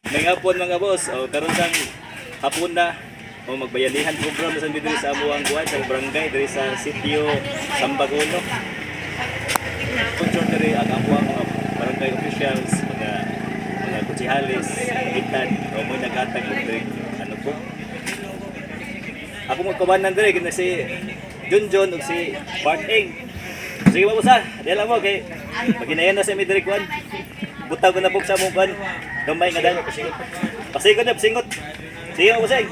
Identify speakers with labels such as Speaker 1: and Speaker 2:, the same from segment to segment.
Speaker 1: May hapon mga boss, o karon sang hapon na o magbayanihan program sa diri sa amuang buwan sa barangay diri sa sitio Sambagono. Sponsor diri ang amuang mga barangay officials, mga kutsihalis, itan o mo nagatag diri ano po. Ako magkabanan diri kina si Junjun ug si Bart Eng. Sige ba boss ha? Dala mo kay maginayan na sa mi diri kuan. Butang ko na po sa mong kuan. Gamay nga dan. Pasingot na, pasingot. Sige mo boss Eng.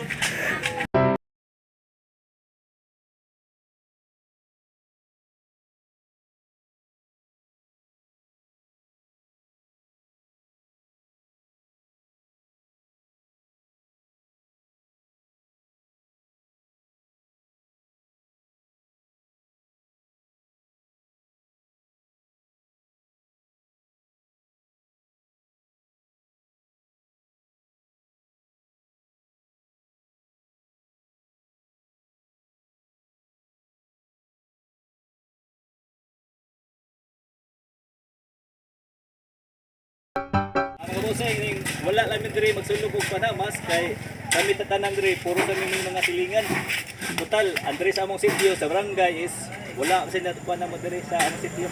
Speaker 1: Mga bossing, wala lang diri magsulog og panamas kay kami tatanang diri puro kami may mga silingan. Total, andre sa among sitio sa barangay is wala kasi na panamo diri sa among sitio.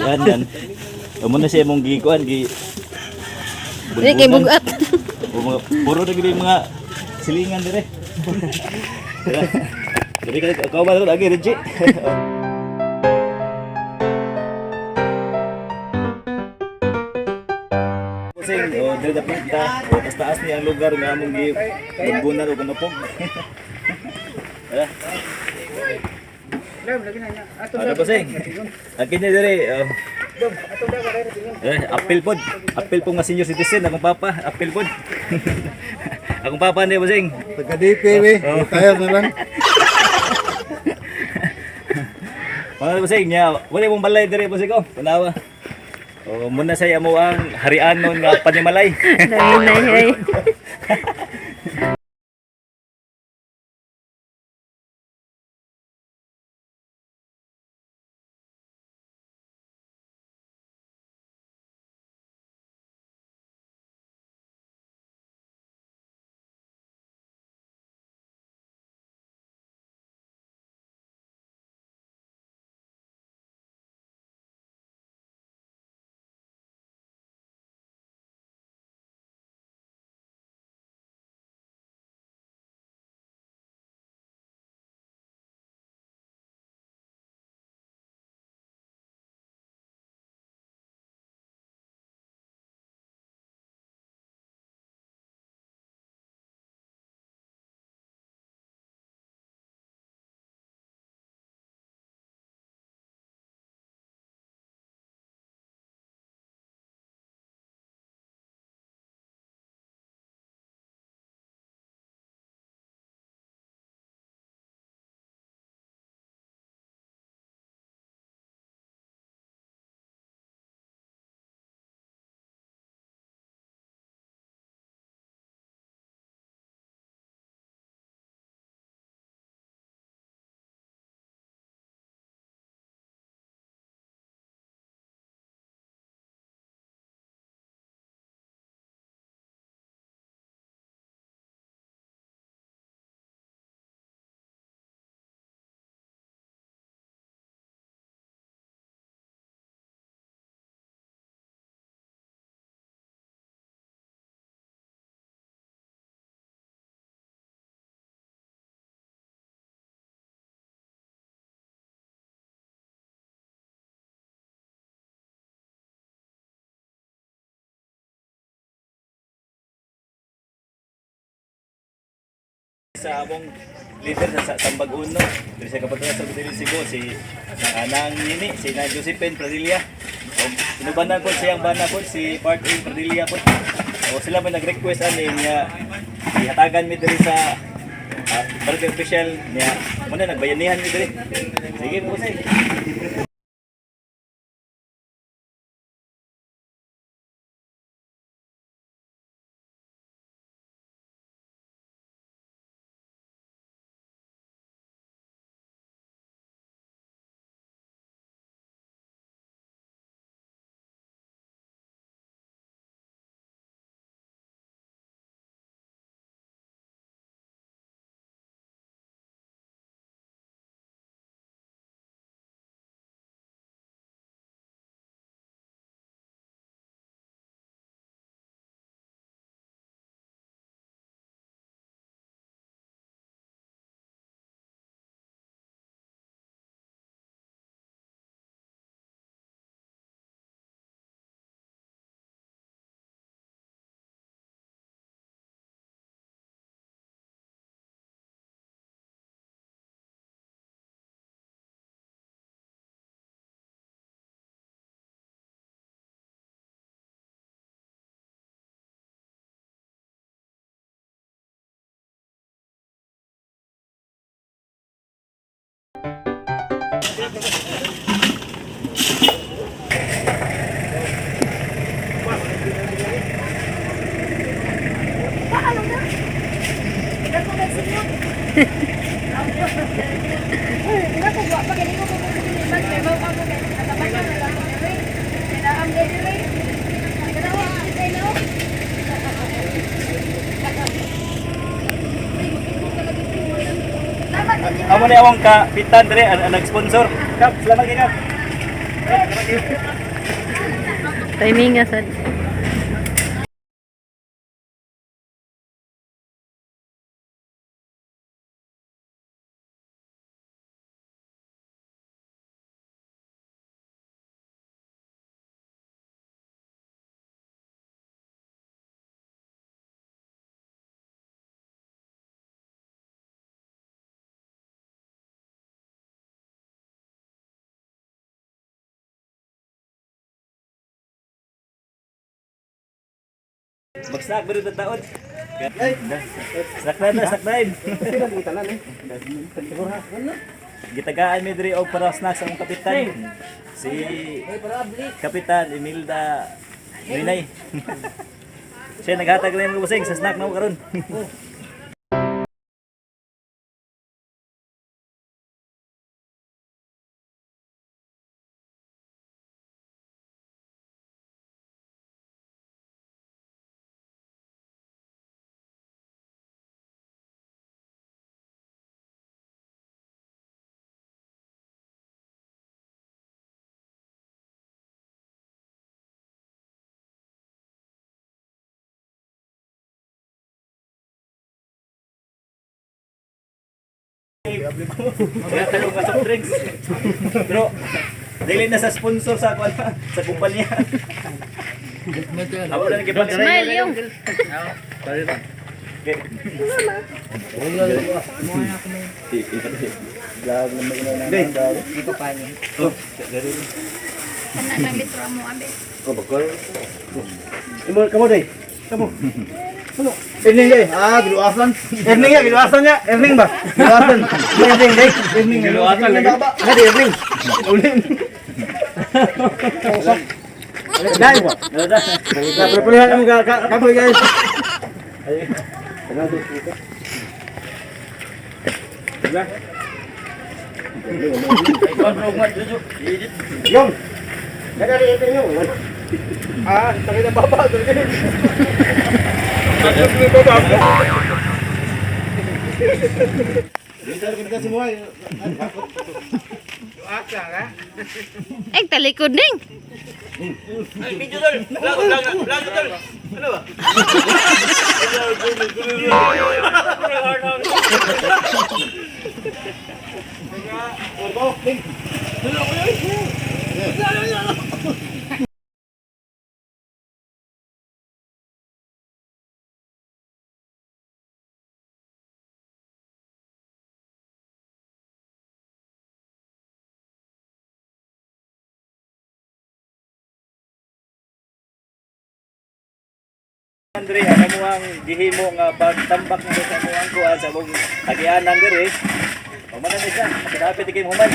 Speaker 1: Yan. Amo na siya mong gikuan gi
Speaker 2: Ini kay bugat.
Speaker 1: puro na gid mga silingan dire. Jadi kau ba lagi Reji? Sing, oh, dari dapat kita, taas ni ang lugar nga among gi bubunan og kanupog. Ano ba sing? Akin niya dire. Apil pod. Apil po nga senior citizen akong papa, apil pod. Akong papa ni Bosing.
Speaker 3: Taga-DP we, retire na lang.
Speaker 1: Mga Bosing niya, wala mong balay dire Bosing ko. Panawa. Oh, muna sa amo ang harianon nga panimalay.
Speaker 2: Dami na ay.
Speaker 1: Sa among leader sa Sambaguno, diri sa kapatulan sa Butilin Cebu, si Nang Nini, si Nang Josephine Pradilla. O inubanan po siyang bana po si Part A Pradilla po. O sila may nag-request ani nga ihatagan mi diri sa barangay official niya. Muna nagbayanihan mi diri. Sige po say. Amo ni awang kapitan dire ang nag-sponsor. Kap, salamat kay Kap.
Speaker 2: Timing nga sad.
Speaker 1: Mag-snack ba rin taon? Snack na, snack na. Gitagaan mi diri og para snack sa among kapitan. Si Kapitan Imelda Minay. Siya naghatag na yung busing sa snack na karon. Kaya tayo ka soft drinks. Pero dili na sa sponsor sa sa kumpanya. Ako na nagipag
Speaker 2: Smile yung.
Speaker 3: Kamu deh. Kamu. Erning deh. Ah, giluasan. Erning ya, giluasan ya. Erning ba? Giluasan. Erning deh. Erning.
Speaker 1: Giluasan lagi.
Speaker 3: Ada erning. Ulin. Dai po. Perpuluhan kamu kamu guys. Yung. Kada rin ito yung. Ah, tayo na baba. Kita semua.
Speaker 2: Talikod ning.
Speaker 1: Video tol. Lag tol. Ano ba? diri ang amuang gihimo nga pagtambak nito sa amuang kuan sa mong agianan diri. O man na siya, kapit kay human.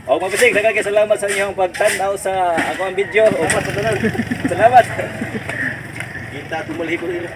Speaker 1: O mabisig, daghang kay salamat sa inyong pagtan-aw sa ako ang video. O sa tanan. Salamat. Kita tumulhi ko nila.